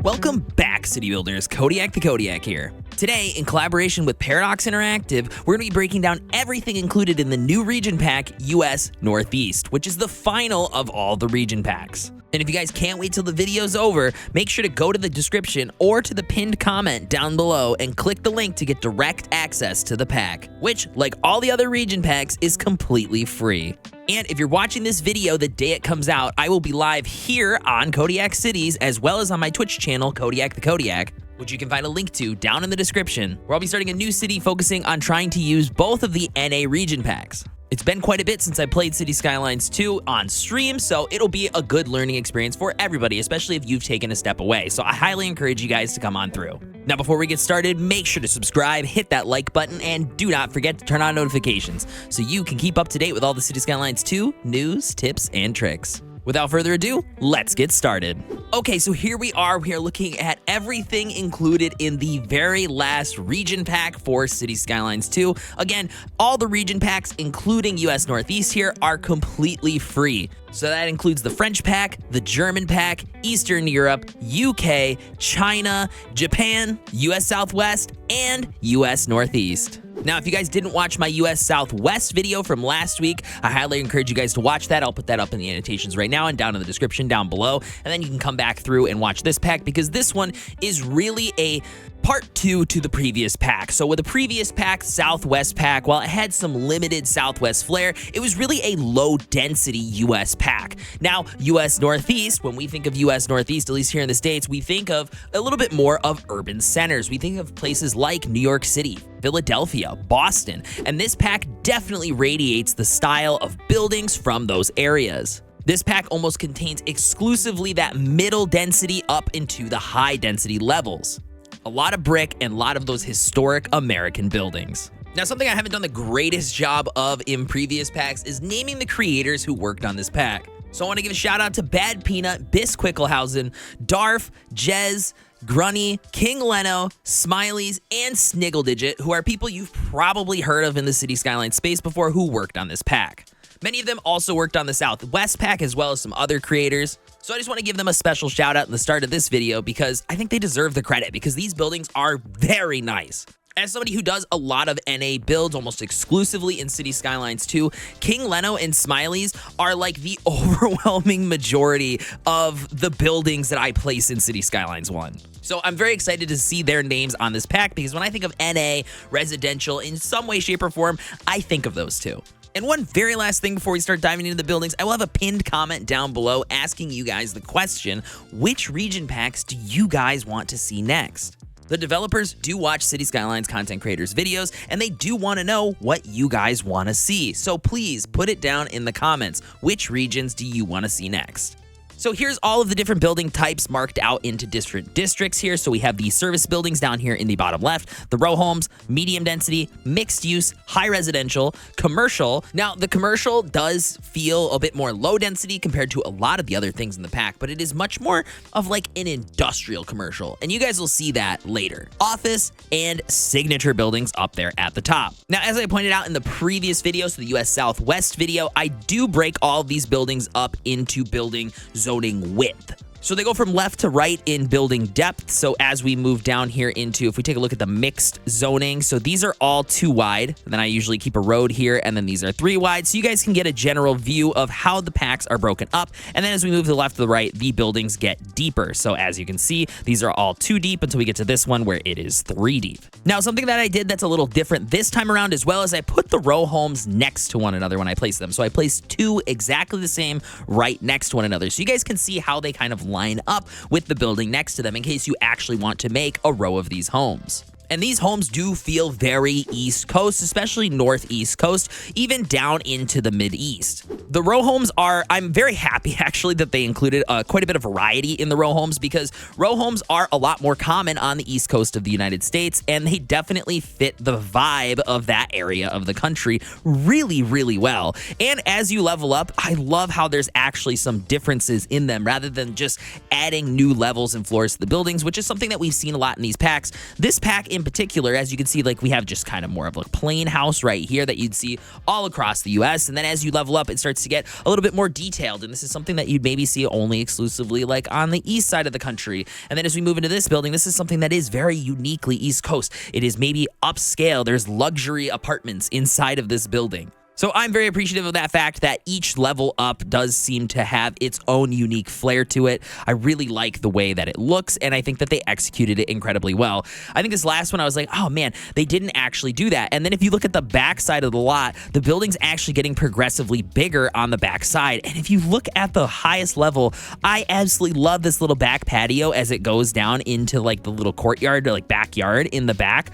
Welcome back, City Builders. CodiakTheKodiak here. Today, in collaboration with Paradox Interactive, we're going to be breaking down everything included in the new region pack, US Northeast, which is the final of all the region packs. And if you guys can't wait till the video's over, make sure to go to the description or to the pinned comment down below and click the link to get direct access to the pack, which, like all the other region packs, is completely free. And if you're watching this video the day it comes out, I will be live here on Kodiak Cities as well as on my Twitch channel, CodiakTheKodiak, which you can find a link to down in the description, where I'll be starting a new city focusing on trying to use both of the NA region packs. It's been quite a bit since I played Cities Skylines 2 on stream, so it'll be a good learning experience for everybody, especially if you've taken a step away. So I highly encourage you guys to come on through. Now, before we get started, make sure to subscribe, hit that like button, and do not forget to turn on notifications so you can keep up to date with all the Cities Skylines 2 news, tips, and tricks. Without further ado, let's get started. Okay, so here we are. We are looking at everything included in the very last region pack for Cities Skylines 2. Again, all the region packs, including US Northeast here, are completely free. So that includes the French pack, the German pack, Eastern Europe, UK, China, Japan, US Southwest, and US Northeast. Now, if you guys didn't watch my US Southwest video from last week, I highly encourage you guys to watch that. I'll put that up in the annotations right now and down in the description down below. And then you can come back through and watch this pack because this one is really a part 2 to the previous pack. So with the previous pack, Southwest pack, while it had some limited Southwest flair, it was really a low density US pack. Now, US Northeast, when we think of US Northeast, at least here in the States, we think of a little bit more of urban centers. We think of places like New York City, Philadelphia, Boston, and this pack definitely radiates the style of buildings from those areas. This pack almost contains exclusively that middle density up into the high density levels. A lot of brick and a lot of those historic American buildings. Now, something I haven't done the greatest job of in previous packs is naming the creators who worked on this pack. So I want to give a shout out to BadPeanut, Bsquiklehausen, Darf, Gèze, Gruny, King Leno, Smilies, and Sniggledigit, who are people you've probably heard of in the Cities Skylines space before who worked on this pack. Many of them also worked on the Southwest pack as well as some other creators. So I just want to give them a special shout out in the start of this video because I think they deserve the credit because these buildings are very nice. As somebody who does a lot of NA builds almost exclusively in Cities Skylines 2, King Leno and Smilies are like the overwhelming majority of the buildings that I place in Cities Skylines 1. So I'm very excited to see their names on this pack because when I think of NA, residential, in some way, shape, or form, I think of those two. And one very last thing before we start diving into the buildings, I will have a pinned comment down below asking you guys the question, which region packs do you guys want to see next? The developers do watch Cities Skylines content creators videos, and they do want to know what you guys want to see. So please put it down in the comments. Which regions do you want to see next? So here's all of the different building types marked out into different districts here. So we have the service buildings down here in the bottom left, the row homes, medium density, mixed use, high residential, commercial. Now, the commercial does feel a bit more low density compared to a lot of the other things in the pack, but it is much more of like an industrial commercial. And you guys will see that later. Office and signature buildings up there at the top. Now, as I pointed out in the previous video, so the US Southwest video, I do break all of these buildings up into building zoning width. So they go from left to right in building depth. So as we move down here into, if we take a look at the mixed zoning, so these are all 2 wide. And then I usually keep a road here, and then these are 3 wide. So you guys can get a general view of how the packs are broken up. And then as we move to the left to the right, the buildings get deeper. So as you can see, these are all 2 deep until we get to this one where it is 3 deep. Now, something that I did that's a little different this time around as well is I put the row homes next to one another when I place them. So I placed 2 exactly the same right next to one another. So you guys can see how they kind of line up with the building next to them in case you actually want to make a row of these homes. And these homes do feel very East Coast, especially Northeast Coast, even down into the Mid-East. The row homes are, I'm very happy actually that they included quite a bit of variety in the row homes because row homes are a lot more common on the East Coast of the United States, and they definitely fit the vibe of that area of the country really, really well. And as you level up, I love how there's actually some differences in them rather than just adding new levels and floors to the buildings, which is something that we've seen a lot in these packs. This pack in particular, as you can see, like we have just kind of more of a plain house right here that you'd see all across the US. And then as you level up, it starts to get a little bit more detailed. And this is something that you'd maybe see only exclusively like on the east side of the country. And then as we move into this building, this is something that is very uniquely East Coast. It is maybe upscale. There's luxury apartments inside of this building. So I'm very appreciative of that fact that each level up does seem to have its own unique flair to it. I really like the way that it looks, and I think that they executed it incredibly well. I think this last one, I was like, oh man, they didn't actually do that. And then if you look at the back side of the lot, the building's actually getting progressively bigger on the back side. And if you look at the highest level, I absolutely love this little back patio as it goes down into like the little courtyard or like backyard in the back.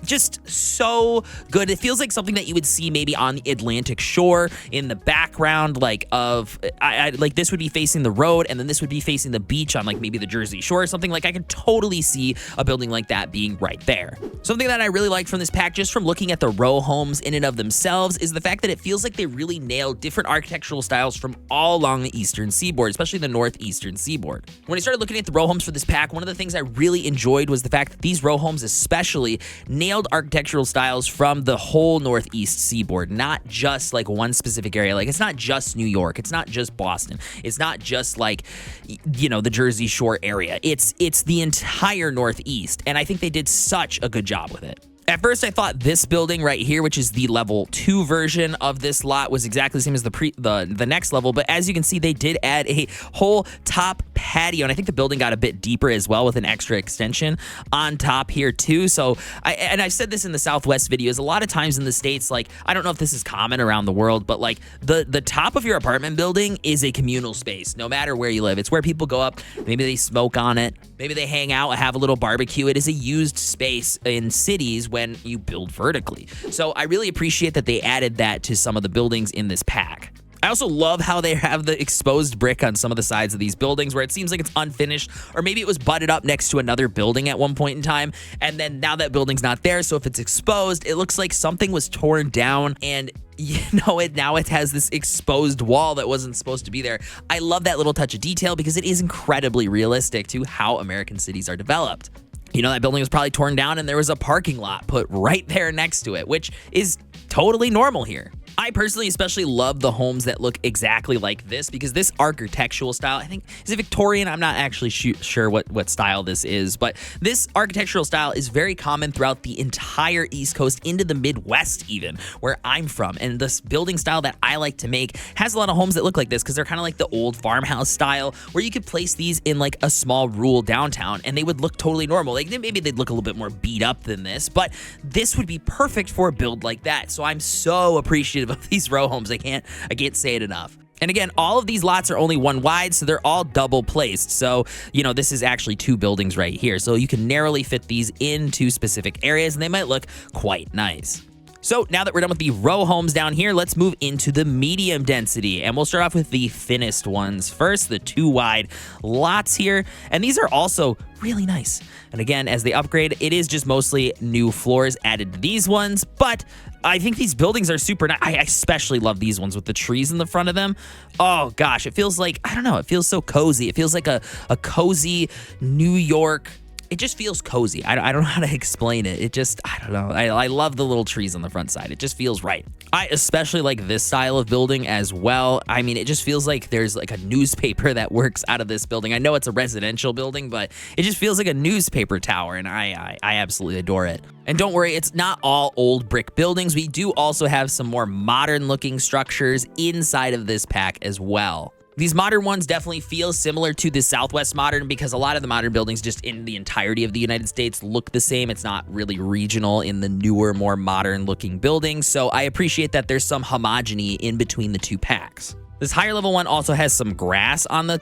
Just so good. It feels like something that you would see maybe on the Atlantic shore in the background, like of, like this would be facing the road and then this would be facing the beach on like maybe the Jersey Shore or something. Like I could totally see a building like that being right there. Something that I really like from this pack, just from looking at the row homes in and of themselves, is the fact that it feels like they really nailed different architectural styles from all along the eastern seaboard, especially the northeastern seaboard. When I started looking at the row homes for this pack, one of the things I really enjoyed was the fact that these row homes especially nailed architectural styles from the whole northeast seaboard, not just like one specific area. Like it's not just New York, it's not just Boston, it's not just like, you know, the Jersey Shore area. It's the entire northeast, and I think they did such a good job with it. At first, I thought this building right here, which is the level 2 version of this lot, was exactly the same as the next level. But as you can see, they did add a whole top patio, and I think the building got a bit deeper as well with an extra extension on top here too. So, I've said this in the Southwest videos, a lot of times in the States, like, I don't know if this is common around the world, but like the top of your apartment building is a communal space, no matter where you live. It's where people go up, maybe they smoke on it, maybe they hang out, have a little barbecue. It is a used space in cities when you build vertically. So I really appreciate that they added that to some of the buildings in this pack. I also love how they have the exposed brick on some of the sides of these buildings where it seems like it's unfinished, or maybe it was butted up next to another building at one point in time, and then now that building's not there, so if it's exposed, it looks like something was torn down and now it has this exposed wall that wasn't supposed to be there. I love that little touch of detail because it is incredibly realistic to how American cities are developed. You know, that building was probably torn down and there was a parking lot put right there next to it, which is totally normal here. I personally especially love the homes that look exactly like this because this architectural style, I think, is it Victorian? I'm not actually sure what style this is, but this architectural style is very common throughout the entire East Coast into the Midwest even, where I'm from. And this building style that I like to make has a lot of homes that look like this because they're kind of like the old farmhouse style where you could place these in like a small rural downtown and they would look totally normal. Like maybe they'd look a little bit more beat up than this, but this would be perfect for a build like that. So I'm so appreciative of these row homes. I can't say it enough. And again, all of these lots are only one wide, so they're all double placed. So, you know, this is actually 2 buildings right here. So you can narrowly fit these into specific areas and they might look quite nice. So now that we're done with the row homes down here, let's move into the medium density. And we'll start off with the thinnest ones first, the 2 wide lots here. And these are also really nice. And again, as they upgrade, it is just mostly new floors added to these ones. But I think these buildings are super nice. I especially love these ones with the trees in the front of them. Oh gosh, it feels like, I don't know, it feels so cozy. It feels like a cozy New York. It just feels cozy. I don't know how to explain it. It just, I don't know. I love the little trees on the front side. It just feels right. I especially like this style of building as well. I mean, it just feels like there's like a newspaper that works out of this building. I know it's a residential building, but it just feels like a newspaper tower, and I absolutely adore it. And don't worry, it's not all old brick buildings. We do also have some more modern looking structures inside of this pack as well. These modern ones definitely feel similar to the Southwest modern because a lot of the modern buildings just in the entirety of the United States look the same. It's not really regional in the newer, more modern looking buildings. So I appreciate that there's some homogeny in between the 2 packs. This higher level one also has some grass on the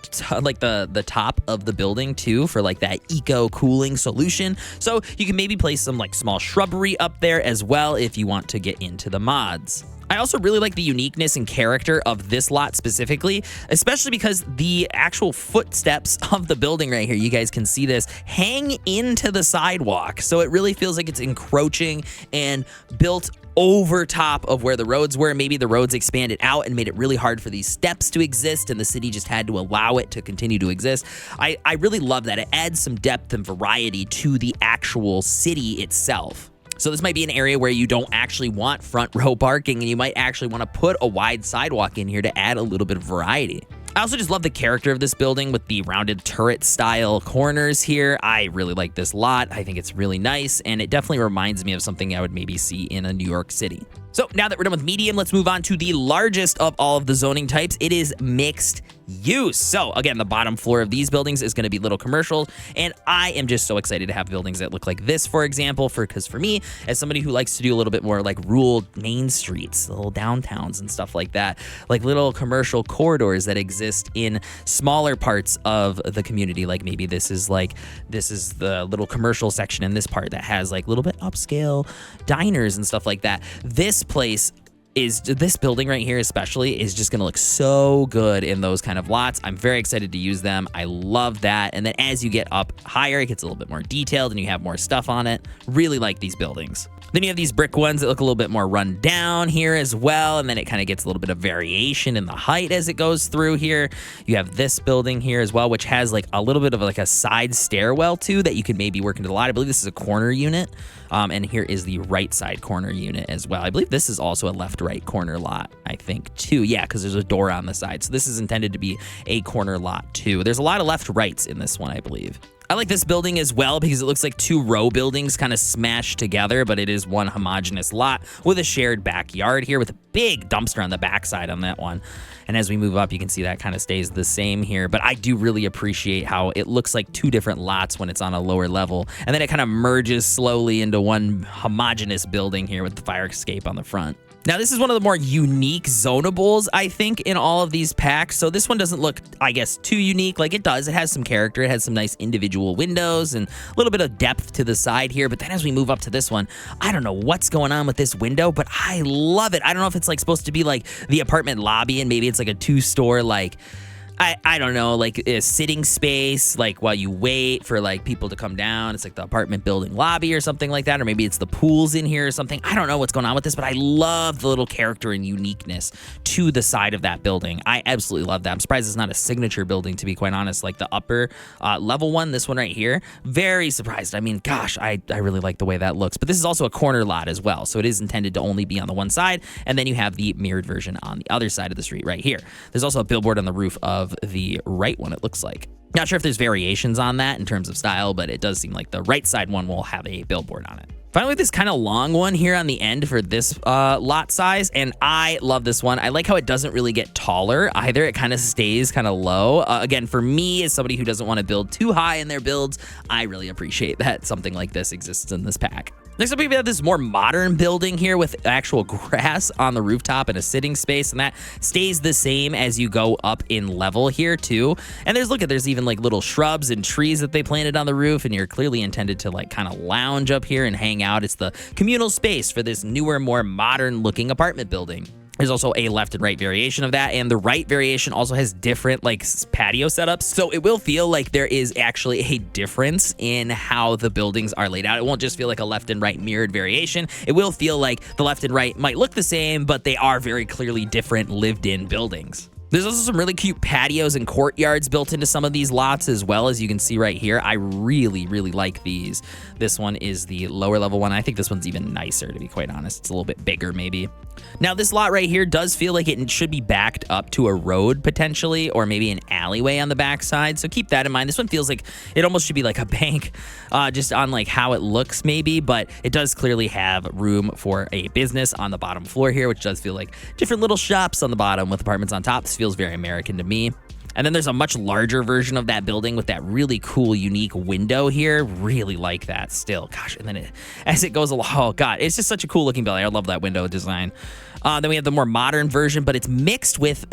top of the building too for like that eco cooling solution. So you can maybe place some like small shrubbery up there as well if you want to get into the mods. I also really like the uniqueness and character of this lot specifically, especially because the actual footsteps of the building right here, you guys can see this, hang into the sidewalk. So it really feels like it's encroaching and built over top of where the roads were. Maybe the roads expanded out and made it really hard for these steps to exist, and the city just had to allow it to continue to exist. I really love that. It adds some depth and variety to the actual city itself. So this might be an area where you don't actually want front row parking, and you might actually want to put a wide sidewalk in here to add a little bit of variety. I also just love the character of this building with the rounded turret style corners here. I really like this lot. I think it's really nice, and it definitely reminds me of something I would maybe see in a New York City. So now that we're done with medium, let's move on to the largest of all of the zoning types. It is mixed use. So again, the bottom floor of these buildings is going to be little commercials, and I am just so excited to have buildings that look like this, for example, because for me, as somebody who likes to do a little bit more like rural main streets, little downtowns and stuff like that, like little commercial corridors that exist in smaller parts of the community. Like maybe this is the little commercial section in this part that has like a little bit upscale diners and stuff like that. This building right here especially is just gonna look so good in those kind of lots. I'm very excited to use them. I love that. And then as you get up higher, it gets a little bit more detailed and you have more stuff on it. Really like these buildings. Then you have these brick ones that look a little bit more run down here as well, and then it kind of gets a little bit of variation in the height as it goes through here. You have this building here as well, which has like a little bit of like a side stairwell too that you could maybe work into the lot. I believe this is a corner unit, and here is the right side corner unit as well. I believe this is also a left-right corner lot, I think too. Yeah, because there's a door on the side, so this is intended to be a corner lot too. There's a lot of left-rights in this one, I believe. I like this building as well because it looks like two row buildings kind of smashed together, but it is one homogeneous lot with a shared backyard here with a big dumpster on the backside on that one. And as we move up, you can see that kind of stays the same here. But I do really appreciate how it looks like two different lots when it's on a lower level. And then it kind of merges slowly into one homogeneous building here with the fire escape on the front. Now, this is one of the more unique zonables, I think, in all of these packs. So this one doesn't look, I guess, too unique. Like it does. It has some character. It has some nice individual windows and a little bit of depth to the side here. But then as we move up to this one, I don't know what's going on with this window, but I love it. I don't know if it's like supposed to be like the apartment lobby and maybe it's like a two-store like I don't know, like a sitting space, like while you wait for like people to come down. It's like the apartment building lobby or something like that. Or maybe it's the pools in here or something. I don't know what's going on with this, but I love the little character and uniqueness to the side of that building. I absolutely love that. I'm surprised it's not a signature building, to be quite honest, like the upper level one, this one right here. Very surprised. I mean, gosh, I really like the way that looks. But this is also a corner lot as well. So it is intended to only be on the one side. And then you have the mirrored version on the other side of the street right here. There's also a billboard on the roof of the right one, it looks like. Not sure if there's variations on that in terms of style, but it does seem like the right side one will have a billboard on it. Finally, this kind of long one here on the end for this lot size, and I love this one. I like how it doesn't really get taller either. It kind of stays kind of low. Again, for me, as somebody who doesn't want to build too high in their builds, I really appreciate that something like this exists in this pack. Next up, we have this more modern building here with actual grass on the rooftop and a sitting space, and that stays the same as you go up in level here too. And there's even like little shrubs and trees that they planted on the roof, and you're clearly intended to like kind of lounge up here and hang out. It's the communal space for this newer, more modern looking apartment building. There's also a left and right variation of that, and the right variation also has different like patio setups. So it will feel like there is actually a difference in how the buildings are laid out. It won't just feel like a left and right mirrored variation. It will feel like the left and right might look the same, but they are very clearly different lived-in buildings. There's also some really cute patios and courtyards built into some of these lots as well, as you can see right here. I really, really like these. This one is the lower level one. I think this one's even nicer, to be quite honest. It's a little bit bigger maybe. Now this lot right here does feel like it should be backed up to a road potentially, or maybe an alleyway on the backside. So keep that in mind. This one feels like it almost should be like a bank, just on like how it looks maybe, but it does clearly have room for a business on the bottom floor here, which does feel like different little shops on the bottom with apartments on top. This feels very American to me. And then there's a much larger version of that building with that really cool, unique window here. Really like that still. Gosh, and then as it goes along, oh God, it's just such a cool looking building. I love that window design. Then we have the more modern version, but it's mixed with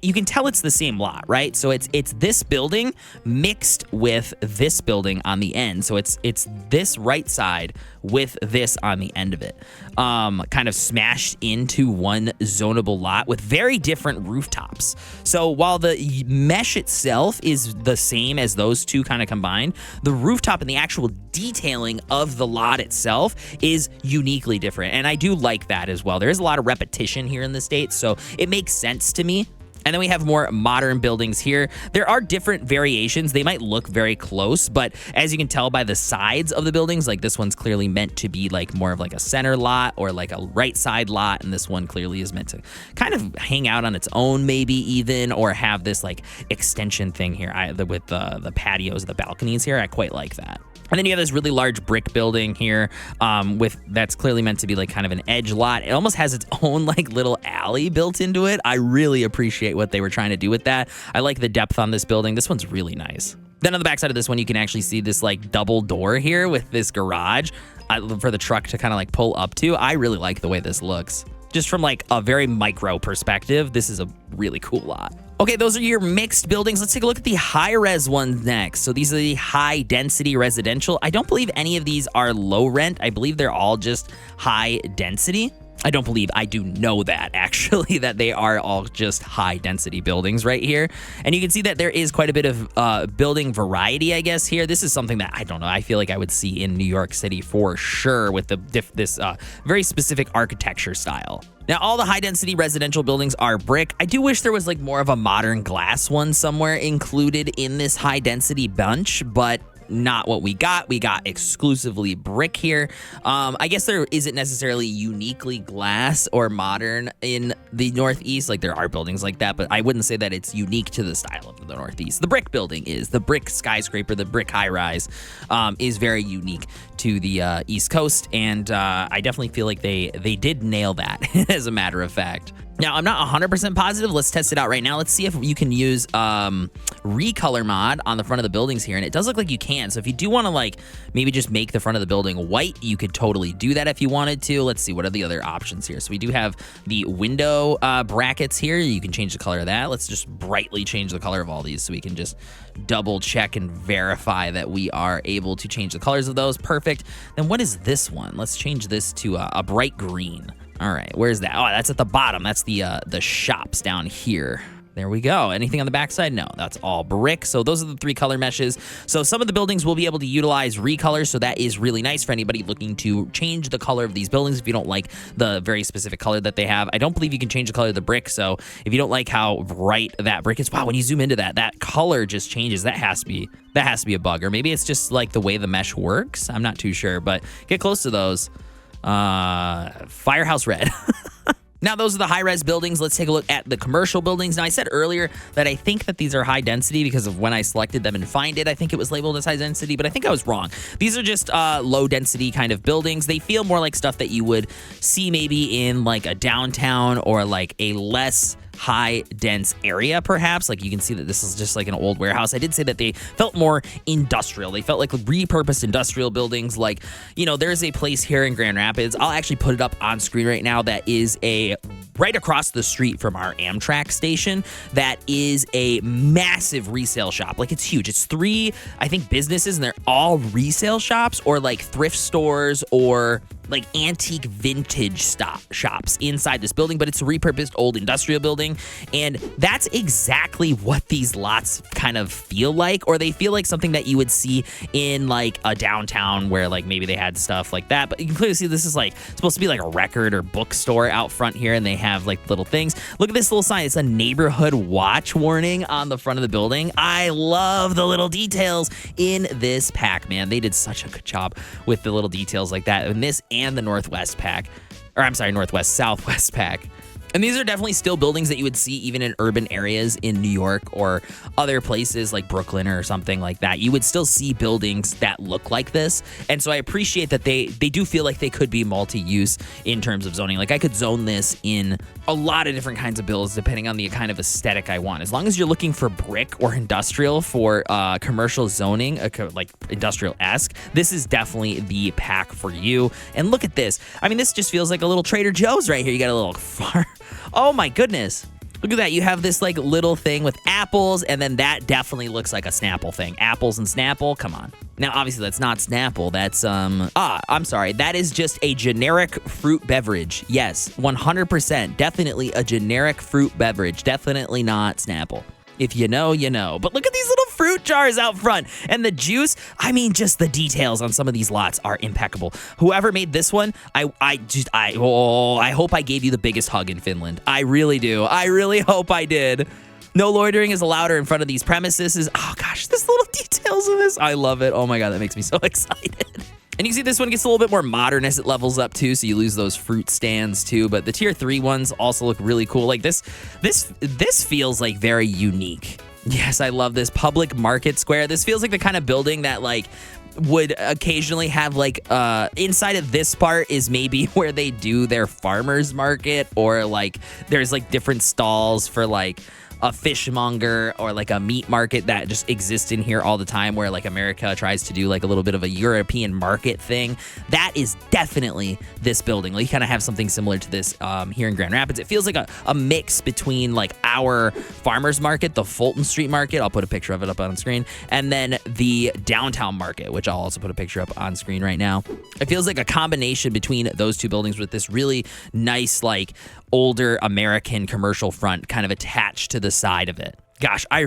you can tell it's the same lot, right? So it's this building mixed with this building on the end. So it's this right side with this on the end of it, kind of smashed into one zonable lot with very different rooftops. So while the mesh itself is the same as those two kind of combined, the rooftop and the actual detailing of the lot itself is uniquely different. And I do like that as well. There is a lot of repetition here in the States, so it makes sense to me. And then we have more modern buildings here. There are different variations. They might look very close, but as you can tell by the sides of the buildings, like this one's clearly meant to be like more of like a center lot or like a right side lot. And this one clearly is meant to kind of hang out on its own, maybe even, or have this like extension thing here with the patios, the balconies here. I quite like that. And then you have this really large brick building here that's clearly meant to be like kind of an edge lot. It almost has its own like little alley built into it. I really appreciate what they were trying to do with that. I like the depth on this building. This one's really nice. Then on the backside of this one, you can actually see this like double door here with this garage for the truck to kind of like pull up to. I really like the way this looks. Just from like a very micro perspective, this is a really cool lot. Okay, those are your mixed buildings. Let's take a look at the high-res ones next. So these are the high-density residential. I don't believe any of these are low rent. I believe they're all just high density. I don't believe, I do know that actually, that they are all just high density buildings right here. And you can see that there is quite a bit of building variety, I guess, here. This is something that, I don't know, I feel like I would see in New York City for sure with this very specific architecture style. Now, all the high-density residential buildings are brick. I do wish there was like more of a modern glass one somewhere included in this high-density bunch, but not what we got. We got exclusively brick here. I guess there isn't necessarily uniquely glass or modern in the Northeast. Like there are buildings like that, but I wouldn't say that it's unique to the style of the Northeast. The brick building is. The brick skyscraper, the brick high-rise is very unique to the East Coast, and I definitely feel like they did nail that, as a matter of fact. Now, I'm not 100% positive. Let's test it out right now. Let's see if you can use recolor mod on the front of the buildings here. And it does look like you can. So if you do want to like maybe just make the front of the building white, you could totally do that if you wanted to. Let's see, what are the other options here? So we do have the window brackets here. You can change the color of that. Let's just brightly change the color of all these so we can just double check and verify that we are able to change the colors of those. Perfect. Then what is this one? Let's change this to a bright green. All right, where's that? Oh, that's at the bottom. That's the shops down here. There we go. Anything on the backside? No, that's all brick. So those are the three color meshes. So some of the buildings will be able to utilize recolors, so that is really nice for anybody looking to change the color of these buildings if you don't like the very specific color that they have. I don't believe you can change the color of the brick, so if you don't like how bright that brick is, wow, when you zoom into that color just changes. That has to be a bug, or maybe it's just like the way the mesh works. I'm not too sure, but get close to those. Firehouse red. Now, those are the high-res buildings. Let's take a look at the commercial buildings. Now, I said earlier that I think that these are high density because of when I selected them and find it. I think it was labeled as high density, but I think I was wrong. These are just low density kind of buildings. They feel more like stuff that you would see maybe in like a downtown or like a less high dense area, perhaps. Like you can see that this is just like an old warehouse. I did say that they felt more industrial. They felt like repurposed industrial buildings. Like, you know, there's a place here in Grand Rapids. I'll actually put it up on screen right now. That is right across the street from our Amtrak station. That is a massive resale shop. Like it's huge. It's 3, I think, businesses, and they're all resale shops or like thrift stores or like antique vintage shops inside this building, but it's a repurposed old industrial building. And that's exactly what these lots kind of feel like, or they feel like something that you would see in like a downtown where like maybe they had stuff like that. But you can clearly see this is like supposed to be like a record or bookstore out front here, and they have like little things. Look at this little sign. It's a neighborhood watch warning on the front of the building. I love the little details in this pack, man. They did such a good job with the little details like that in this and the Northwest pack, or I'm sorry, Northwest Southwest pack. And these are definitely still buildings that you would see even in urban areas in New York or other places like Brooklyn or something like that. You would still see buildings that look like this. And so I appreciate that they do feel like they could be multi-use in terms of zoning. Like I could zone this in a lot of different kinds of builds depending on the kind of aesthetic I want. As long as you're looking for brick or industrial for commercial zoning, like industrial-esque, this is definitely the pack for you. And look at this. I mean, this just feels like a little Trader Joe's right here. You got a little farm. Oh my goodness. Look at that. You have this like little thing with apples, and then that definitely looks like a Snapple thing. Apples and Snapple, come on. Now, obviously, that's not Snapple. That's, I'm sorry. That is just a generic fruit beverage. Yes, 100%. Definitely a generic fruit beverage. Definitely not Snapple. If you know, you know. But look at these little fruit jars out front. And the juice, I mean, just the details on some of these lots are impeccable. Whoever made this one, I hope I gave you the biggest hug in Finland. I really do. I really hope I did. No loitering is allowed in front of these premises. Oh gosh, this little details of this. I love it. Oh my God, that makes me so excited. And you can see this one gets a little bit more modern as it levels up too, so you lose those fruit stands too. But the tier 3 ones also look really cool. Like this feels like very unique. Yes, I love this public market square. This feels like the kind of building that like would occasionally have like inside of this part is maybe where they do their farmers market, or like there's like different stalls for like a fishmonger or like a meat market that just exists in here all the time, where like America tries to do like a little bit of a European market thing. That is definitely this building. Like you kind of have something similar to this here in Grand Rapids. It feels like a mix between like our farmers market, the Fulton Street Market, I'll put a picture of it up on screen, and then the downtown market, which I'll also put a picture up on screen right now. It feels like a combination between those two buildings with this really nice like older American commercial front kind of attached to the side of it. Gosh, I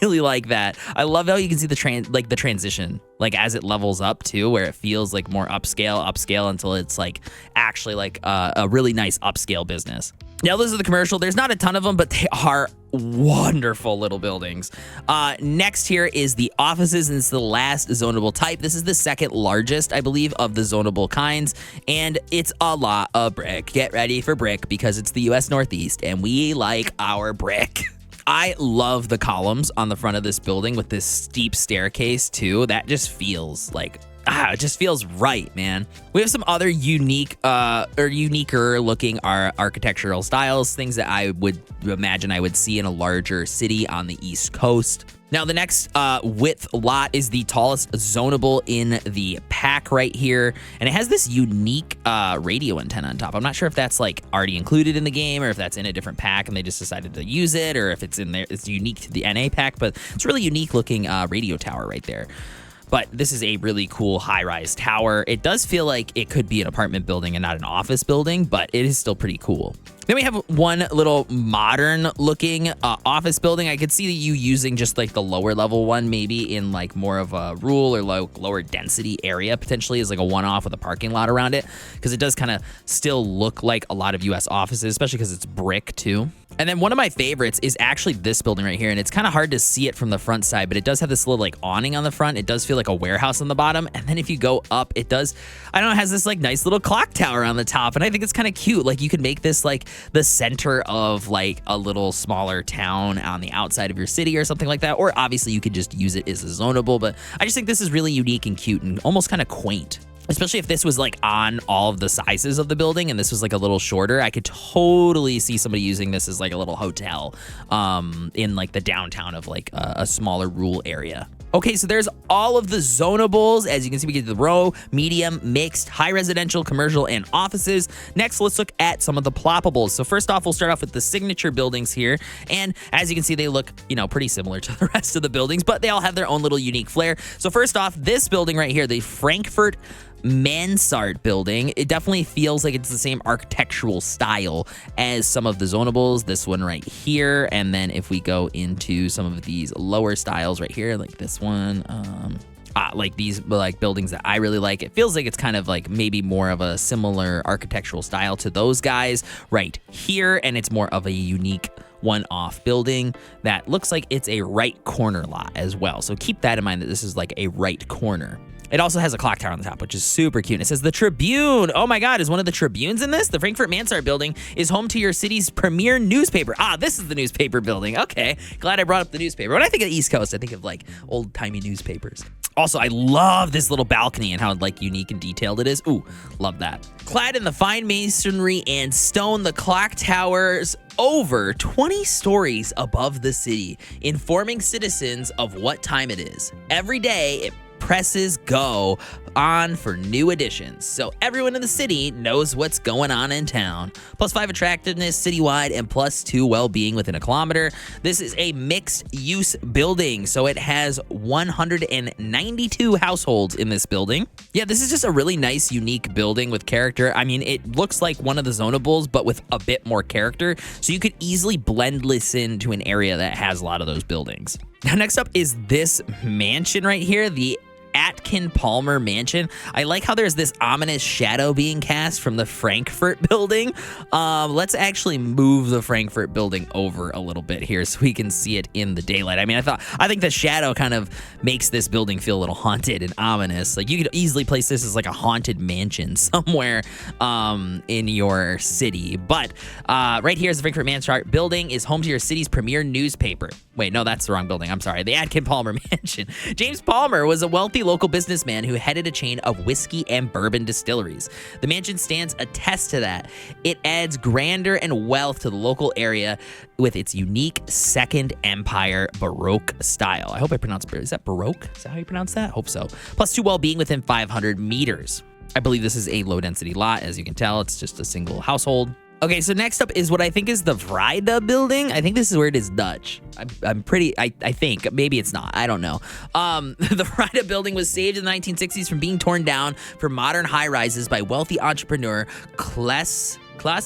really like that. I love how you can see the transition, like as it levels up too, where it feels like more upscale until it's like actually like a really nice upscale business. Now, those are the commercial. There's not a ton of them, but they are wonderful little buildings. Next here is the offices, and it's the last zonable type. This is the second largest, I believe, of the zonable kinds, and it's a lot of brick. Get ready for brick because it's the U.S. Northeast, and we like our brick. I love the columns on the front of this building with this steep staircase, too. That just feels like it just feels right, man. We have some other unique or uniquer looking architectural styles, things that I would imagine I would see in a larger city on the East Coast. Now, the next width lot is the tallest zonable in the pack right here, and it has this unique radio antenna on top. I'm not sure if that's like already included in the game or if that's in a different pack and they just decided to use it, or if it's in there, it's unique to the NA pack, but it's a really unique looking radio tower right there. But this is a really cool high-rise tower. It does feel like it could be an apartment building and not an office building, but it is still pretty cool. Then we have one little modern-looking office building. I could see you using just like the lower level one, maybe in like more of a rural or like lower density area, potentially as like a one-off with a parking lot around it, because it does kind of still look like a lot of U.S. offices, especially because it's brick too. And then one of my favorites is actually this building right here, and it's kind of hard to see it from the front side, but it does have this little like awning on the front. It does feel like a warehouse on the bottom, and then if you go up, it does, I don't know, it has this like nice little clock tower on the top, and I think it's kind of cute. Like you could make this like the center of like a little smaller town on the outside of your city or something like that, or obviously you could just use it as a zonable, but I just think this is really unique and cute and almost kind of quaint. Especially if this was like on all of the sizes of the building and this was like a little shorter, I could totally see somebody using this as like a little hotel in like the downtown of like a smaller rural area. Okay, so there's all of the zonables. As you can see, we get the row, medium, mixed, high residential, commercial, and offices. Next, let's look at some of the ploppables. So first off, we'll start off with the signature buildings here. And as you can see, they look, you know, pretty similar to the rest of the buildings, but they all have their own little unique flair. So first off, this building right here, the Frankfurt Mansard building, it definitely feels like it's the same architectural style as some of the zonables, this one right here. And then if we go into some of these lower styles right here, like this one, like these like buildings that I really like, it feels like it's kind of like maybe more of a similar architectural style to those guys right here, and it's more of a unique one-off building that looks like it's a right corner lot as well. So keep that in mind that this is like a right corner. It also has a clock tower on the top, which is super cute. It says the Tribune. Oh my God, is one of the Tribunes in this? The Frankfurt Mansart building is home to your city's premier newspaper. Ah, this is the newspaper building. Okay, glad I brought up the newspaper. When I think of the East Coast, I think of like old-timey newspapers. Also, I love this little balcony and how like unique and detailed it is. Ooh, love that. Clad in the fine masonry and stone, the clock towers over 20 stories above the city, informing citizens of what time it is. Every day, it presses go on for new additions, so everyone in the city knows what's going on in town. +5 attractiveness citywide and +2 well-being within a kilometer. This is a mixed-use building, so it has 192 households in this building. Yeah, this is just a really nice, unique building with character. I mean, it looks like one of the zonables, but with a bit more character, so you could easily blend this into an area that has a lot of those buildings. Now, next up is this mansion right here, the Atkin Palmer Mansion. I like how there's this ominous shadow being cast from the Frankfurt building. Let's actually move the Frankfurt building over a little bit here so we can see it in the daylight. I mean, I think the shadow kind of makes this building feel a little haunted and ominous. Like, you could easily place this as like a haunted mansion somewhere in your city. But right here is the Frankfurt Mansart building is home to your city's premier newspaper. Wait, no, that's the wrong building. I'm sorry. The Atkin Palmer Mansion. James Palmer was a wealthy local businessman who headed a chain of whiskey and bourbon distilleries. The mansion stands attest to that. It adds grandeur and wealth to the local area with its unique Second Empire Baroque style. I hope I pronounced, is that Baroque? Is that how you pronounce that? Hope so. +2 well-being within 500 meters. I believe this is a low-density lot. As you can tell, it's just a single household. Okay, so next up is what I think is the Vryda building. I think this is where it is Dutch. I think, maybe it's not, I don't know. The Vryda building was saved in the 1960s from being torn down for modern high-rises by wealthy entrepreneur Klaas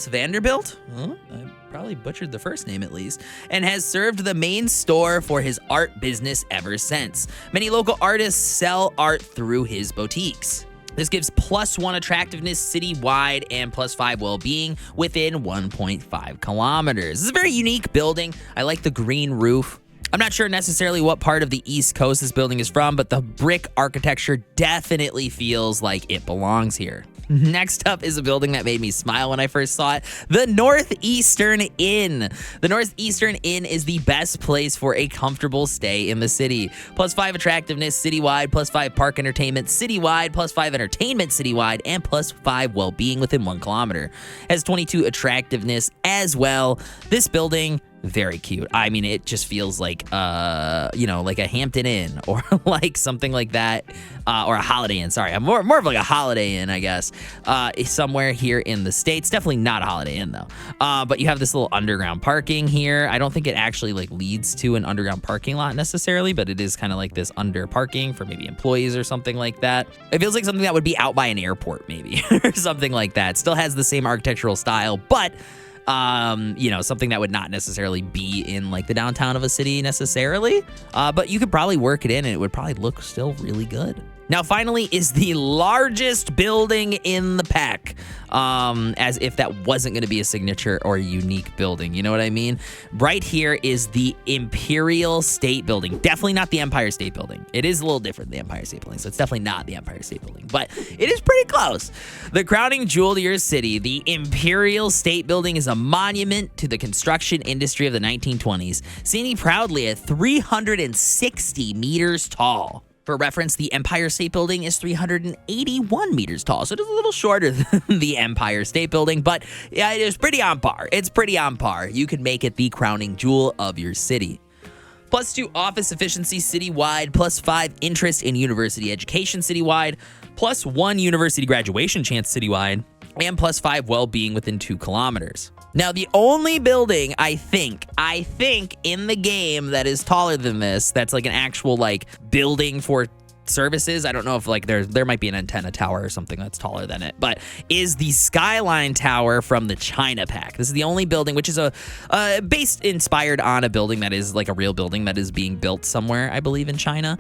Vanderbilt? Huh? I probably butchered the first name at least, and has served the main store for his art business ever since. Many local artists sell art through his boutiques. This gives +1 attractiveness citywide and +5 well-being within 1.5 kilometers. This is a very unique building. I like the green roof. I'm not sure necessarily what part of the East Coast this building is from, but the brick architecture definitely feels like it belongs here. Next up is a building that made me smile when I first saw it, the Northeastern Inn. The Northeastern Inn is the best place for a comfortable stay in the city. +5 attractiveness citywide, +5 park entertainment citywide, +5 entertainment citywide, and +5 well-being within 1 kilometer. Has 22 attractiveness as well. This building, very cute. I mean, it just feels like, like a Hampton Inn or like something like that, or a Holiday Inn. Sorry, I'm more of like a Holiday Inn, I guess, somewhere here in the States. Definitely not a Holiday Inn though. But you have this little underground parking here. I don't think it actually like leads to an underground parking lot necessarily, but it is kind of like this under parking for maybe employees or something like that. It feels like something that would be out by an airport maybe or something like that. Still has the same architectural style, but something that would not necessarily be in like the downtown of a city necessarily, but you could probably work it in and it would probably look still really good. Now, finally, is the largest building in the pack, as if that wasn't going to be a signature or a unique building. You know what I mean? Right here is the Imperial State Building. Definitely not the Empire State Building. It is a little different than the Empire State Building, so it's definitely not the Empire State Building, but it is pretty close. The crowning jewel to your city, the Imperial State Building is a monument to the construction industry of the 1920s, standing proudly at 360 meters tall. For reference, the Empire State Building is 381 meters tall, so it is a little shorter than the Empire State Building, but yeah, it is pretty on par. It's pretty on par. You could make it the crowning jewel of your city. +2 office efficiency citywide, +5 interest in university education citywide, +1 university graduation chance citywide, and +5 well-being within 2 kilometers. Now, the only building I think in the game that is taller than this, that's like an actual like building for services, I don't know if like there might be an antenna tower or something that's taller than it, but is the Skyline Tower from the China pack. This is the only building, which is inspired on a building that is like a real building that is being built somewhere, I believe, in China.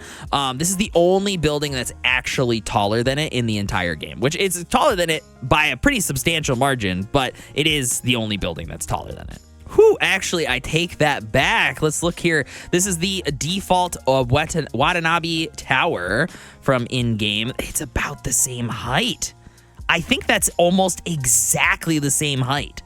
This is the only building that's actually taller than it in the entire game, which is taller than it by a pretty substantial margin, but it is the only building that's taller than it. Whew, actually, I take that back. Let's look here. This is the default Watanabe Tower from in-game. It's about the same height. I think that's almost exactly the same height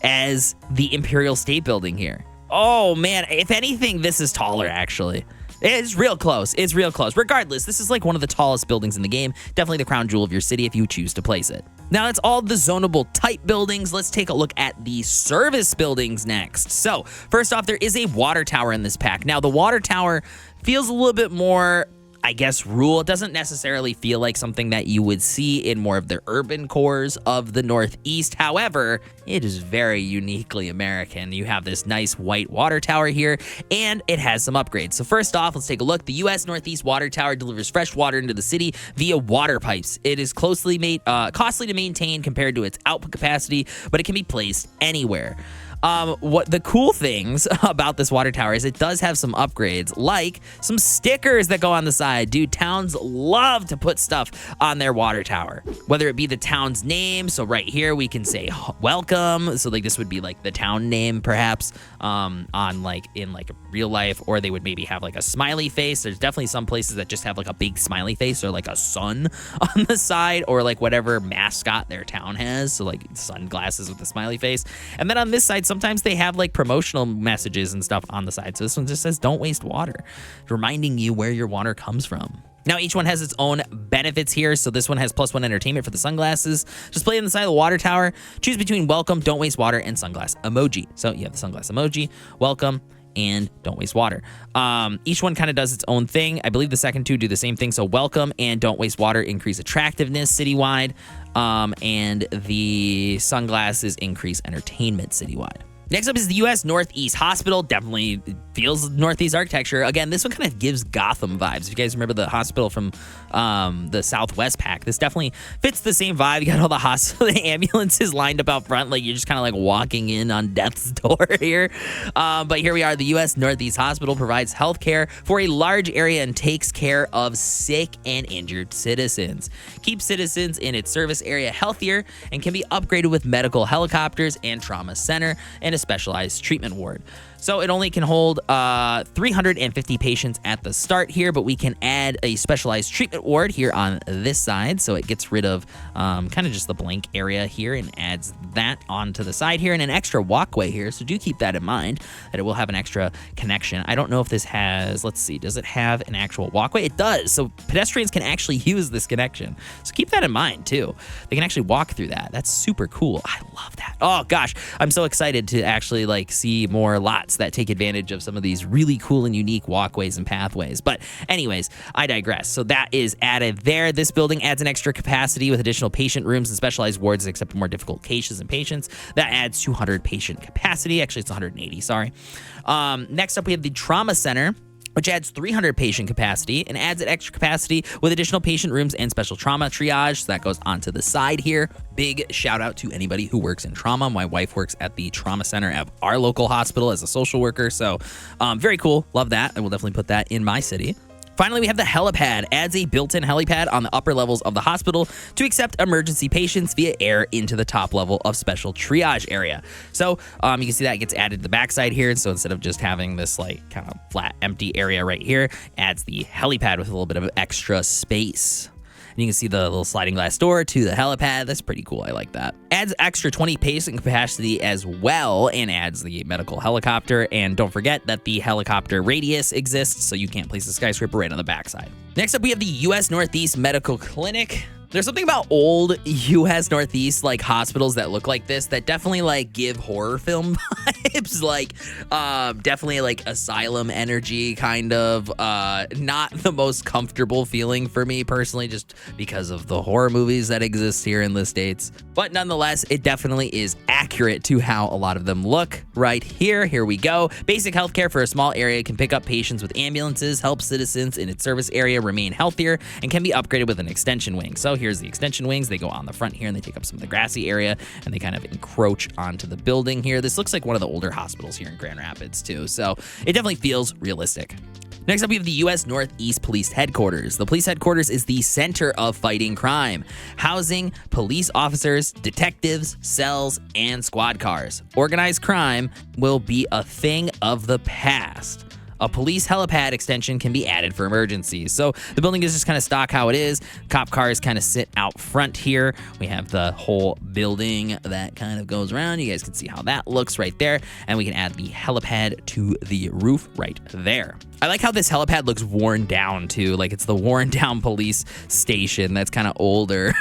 as the Imperial State Building here. Oh, man. If anything, this is taller, actually. It's real close. It's real close. Regardless, this is like one of the tallest buildings in the game. Definitely the crown jewel of your city if you choose to place it. Now that's all the zonable type buildings. Let's take a look at the service buildings next. So first off, there is a water tower in this pack. Now the water tower feels a little bit more, I guess, rural. It doesn't necessarily feel like something that you would see in more of the urban cores of the Northeast. However, it is very uniquely American. You have this nice white water tower here, and it has some upgrades. So first off, let's take a look. The U.S. Northeast Water Tower delivers fresh water into the city via water pipes. It is costly to maintain compared to its output capacity, but it can be placed anywhere. What the cool things about this water tower is it does have some upgrades, like some stickers that go on the side. Dude, towns love to put stuff on their water tower, whether it be the town's name. So right here we can say welcome. So like this would be like the town name, perhaps, on like in like real life, or they would maybe have like a smiley face. There's definitely some places that just have like a big smiley face or like a sun on the side, or like whatever mascot their town has. So like sunglasses with a smiley face. And then on this side, sometimes they have like promotional messages and stuff on the side. So this one just says, don't waste water, reminding you where your water comes from. Now, each one has its own benefits here. So this one has +1 entertainment for the sunglasses. Just play on the side of the water tower. Choose between welcome, don't waste water, and sunglass emoji. So you have the sunglass emoji, welcome, and don't waste water. Each one kind of does its own thing. I believe the second two do the same thing. So welcome and don't waste water increase attractiveness citywide. And the sunglasses increase entertainment citywide. Next up is the U.S. Northeast Hospital. Definitely feels Northeast architecture. Again, this one kind of gives Gotham vibes. If you guys remember the hospital from the Southwest pack, this definitely fits the same vibe. You got all the hospital, the ambulances lined up out front, like you're just kind of like walking in on death's door here. But here we are. The U.S. Northeast Hospital provides healthcare for a large area and takes care of sick and injured citizens. Keeps citizens in its service area healthier and can be upgraded with medical helicopters and trauma center and a specialized treatment ward. So it only can hold 350 patients at the start here, but we can add a specialized treatment ward here on this side. So it gets rid of kind of just the blank area here and adds that onto the side here and an extra walkway here. So do keep that in mind that it will have an extra connection. I don't know if this has, let's see, does it have an actual walkway? It does. So pedestrians can actually use this connection. So keep that in mind too. They can actually walk through that. That's super cool. I love that. Oh gosh, I'm so excited to actually like see more lots that take advantage of some of these really cool and unique walkways and pathways. But anyways, I digress. So that is added there. This building adds an extra capacity with additional patient rooms and specialized wards that accept more difficult cases and patients. That adds 200 patient capacity. Actually, it's 180, sorry. Next up, we have the trauma center, which adds 300 patient capacity and adds an extra capacity with additional patient rooms and special trauma triage. So that goes onto the side here. Big shout out to anybody who works in trauma. My wife works at the trauma center at our local hospital as a social worker. So very cool. Love that. I will definitely put that in my city. Finally, we have the helipad. Adds a built-in helipad on the upper levels of the hospital to accept emergency patients via air into the top level of special triage area. So you can see that gets added to the backside here. So instead of just having this like kind of flat, empty area right here, adds the helipad with a little bit of extra space. And you can see the little sliding glass door to the helipad. That's pretty cool. I like that. Adds extra 20 patient capacity as well and adds the medical helicopter. And don't forget that the helicopter radius exists, so you can't place the skyscraper right on the backside. Next up, we have the U.S. Northeast Medical Clinic. There's something about old U.S. Northeast like hospitals that look like this that definitely like give horror film vibes, like definitely like asylum energy kind of. Not the most comfortable feeling for me personally, just because of the horror movies that exist here in the States. But nonetheless, it definitely is accurate to how a lot of them look right here. Here we go. Basic healthcare for a small area can pick up patients with ambulances, help citizens in its service area remain healthier, and can be upgraded with an extension wing. So here's the extension wings. They go on the front here and they take up some of the grassy area and they kind of encroach onto the building here. This looks like one of the older hospitals here in Grand Rapids too. So it definitely feels realistic. Next up, we have the U.S. Northeast Police Headquarters. The police headquarters is the center of fighting crime, housing police officers, detectives, cells, and squad cars. Organized crime will be a thing of the past. A police helipad extension can be added for emergencies. So the building is just kind of stock how it is. Cop cars kind of sit out front here. We have the whole building that kind of goes around. You guys can see how that looks right there. And we can add the helipad to the roof right there. I like how this helipad looks worn down too. Like it's the worn down police station that's kind of older.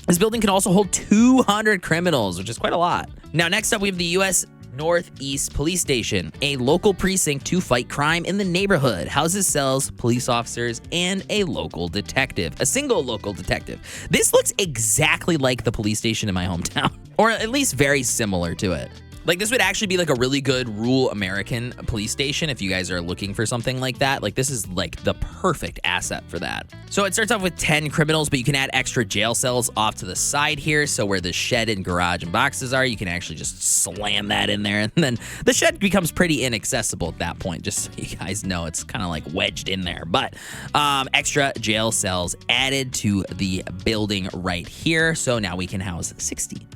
This building can also hold 200 criminals, which is quite a lot. Now, next up, we have the U.S. Northeast Police Station, a local precinct to fight crime in the neighborhood, houses cells, police officers, and a local detective, a single local detective. This looks exactly like the police station in my hometown, or at least very similar to it. Like, this would actually be like a really good rural American police station if you guys are looking for something like that. Like, this is like the perfect asset for that. So it starts off with 10 criminals, but you can add extra jail cells off to the side here. So where the shed and garage and boxes are, you can actually just slam that in there. And then the shed becomes pretty inaccessible at that point, just so you guys know. It's kind of like wedged in there. But extra jail cells added to the building right here. So now we can house 60.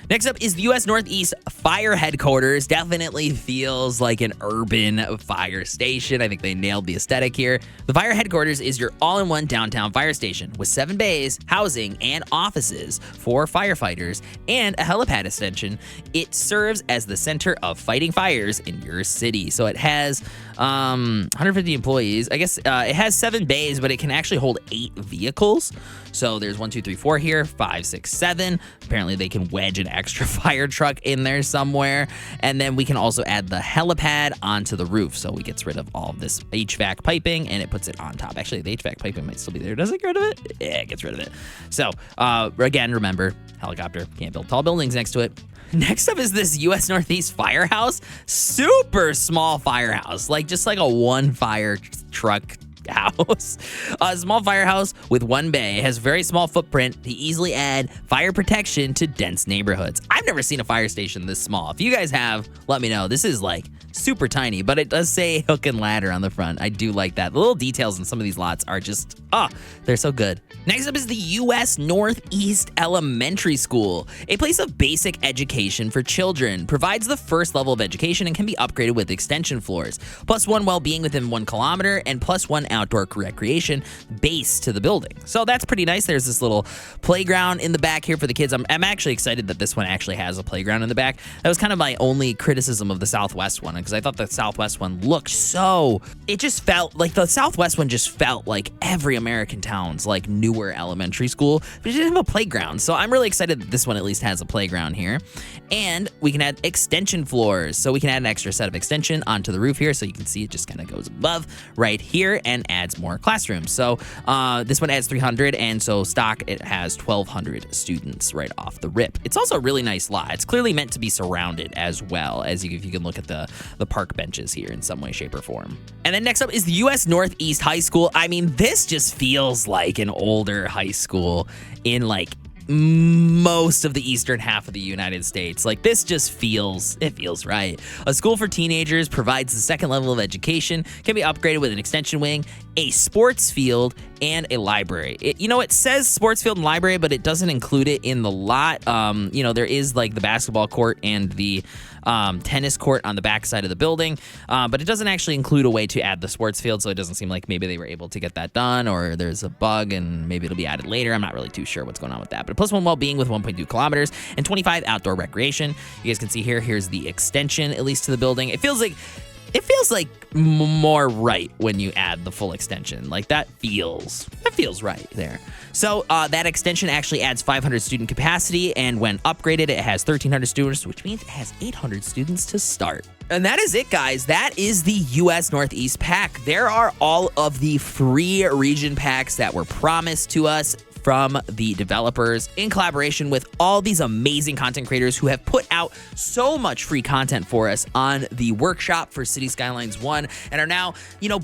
Next up is the U.S. Northeast Fire Headquarters. Definitely feels like an urban fire station. I think they nailed the aesthetic here. The Fire Headquarters is your all-in-one downtown fire station with 7 bays, housing, and offices for firefighters, and a helipad extension. It serves as the center of fighting fires in your city. So it has 150 employees. I guess it has 7 bays, but it can actually hold 8 vehicles. So there's 1, 2, 3, 4 here, 5, 6, 7. Apparently they can wedge an extra fire truck in there somewhere. And then we can also add the helipad onto the roof. So we gets rid of all of this HVAC piping and it puts it on top. Actually, the HVAC piping might still be there. Does it get rid of it? Yeah, it gets rid of it. So again, remember, helicopter, can't build tall buildings next to it. Next up is this U.S. Northeast Firehouse. Super small firehouse, like just like a 1 fire truck house. A small firehouse with 1 bay. It has very small footprint to easily add fire protection to dense neighborhoods. I've never seen a fire station this small. If you guys have, let me know. This is like super tiny, but it does say hook and ladder on the front. I do like that. The little details in some of these lots are just, they're so good. Next up is the U.S. Northeast Elementary School, a place of basic education for children. Provides the first level of education and can be upgraded with extension floors, +1 well-being within 1 kilometer, and +1 outdoor recreation base to the building. So that's pretty nice. There's this little playground in the back here for the kids. I'm actually excited that this one actually has a playground in the back. That was kind of my only criticism of the Southwest one, because I thought the Southwest one looked it just felt like the Southwest one just felt like every American town's like newer elementary school, but it didn't have a playground. So I'm really excited that this one at least has a playground here. And we can add extension floors. So we can add an extra set of extension onto the roof here. So you can see it just kind of goes above right here and adds more classrooms. So this one adds 300, and so stock it has 1,200 students right off the rip. It's also a really nice lot. It's clearly meant to be surrounded as well, as if you can look at the park benches here in some way, shape, or form. And then next up is the U.S. Northeast High School. I mean, this just feels like an older high school in like most of the eastern half of the United States. Like, this just feels right. A school for teenagers, provides the second level of education, can be upgraded with an extension wing, a sports field, and a library. It says sports field and library, but it doesn't include it in the lot. There is like the basketball court and the tennis court on the back side of the building, but it doesn't actually include a way to add the sports field, so it doesn't seem like maybe they were able to get that done, or there's a bug and maybe it'll be added later. I'm not really too sure what's going on with that. But +1 well-being with 1.2 kilometers and 25 outdoor recreation. You guys can see here's the extension, at least to the building. It feels like more right when you add the full extension. Like, that feels right there. So that extension actually adds 500 student capacity, and when upgraded, it has 1,300 students, which means it has 800 students to start. And that is it, guys. That is the U.S. Northeast pack. There are all of the free region packs that were promised to us from the developers in collaboration with all these amazing content creators who have put out so much free content for us on the workshop for Cities Skylines 1 and are now,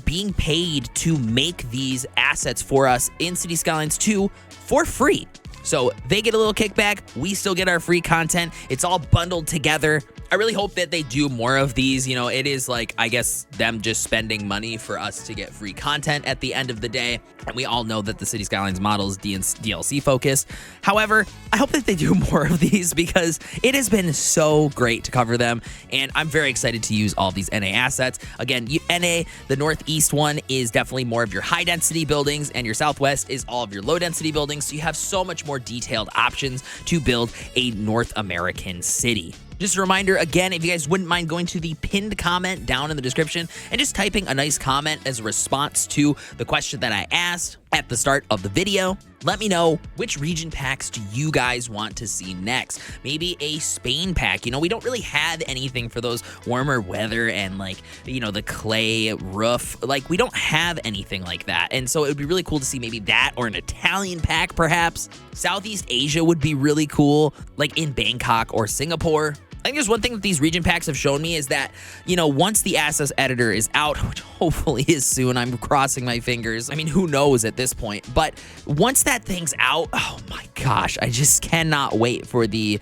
being paid to make these assets for us in Cities Skylines 2 for free. So they get a little kickback, we still get our free content. It's all bundled together I really hope that they do more of these. You know, it is like, I guess, them just spending money for us to get free content at the end of the day. And we all know that the Cities Skylines model is DLC focused. However, I hope that they do more of these because it has been so great to cover them. And I'm very excited to use all of these NA assets. Again, NA, the Northeast one is definitely more of your high density buildings, and your Southwest is all of your low density buildings. So you have so much more detailed options to build a North American city. Just a reminder, again, if you guys wouldn't mind going to the pinned comment down in the description and just typing a nice comment as a response to the question that I asked at the start of the video. Let me know, which region packs do you guys want to see next? Maybe a Spain pack. You know, we don't really have anything for those warmer weather and, like, you know, the clay roof. Like, we don't have anything like that. And so it would be really cool to see maybe that, or an Italian pack perhaps. Southeast Asia would be really cool, like in Bangkok or Singapore. I think there's one thing that these region packs have shown me is that, you know, once the assets editor is out, which hopefully is soon, I'm crossing my fingers. I mean, who knows at this point? But once that thing's out, oh my gosh, I just cannot wait for the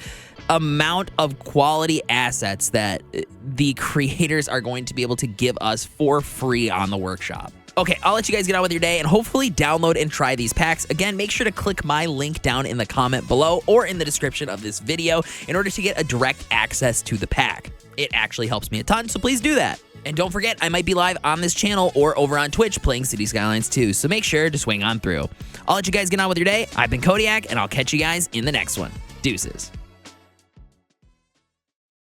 amount of quality assets that the creators are going to be able to give us for free on the workshop. Okay, I'll let you guys get on with your day and hopefully download and try these packs. Again, make sure to click my link down in the comment below or in the description of this video in order to get a direct access to the pack. It actually helps me a ton, so please do that. And don't forget, I might be live on this channel or over on Twitch playing Cities Skylines too, so make sure to swing on through. I'll let you guys get on with your day. I've been Kodiak, and I'll catch you guys in the next one. Deuces.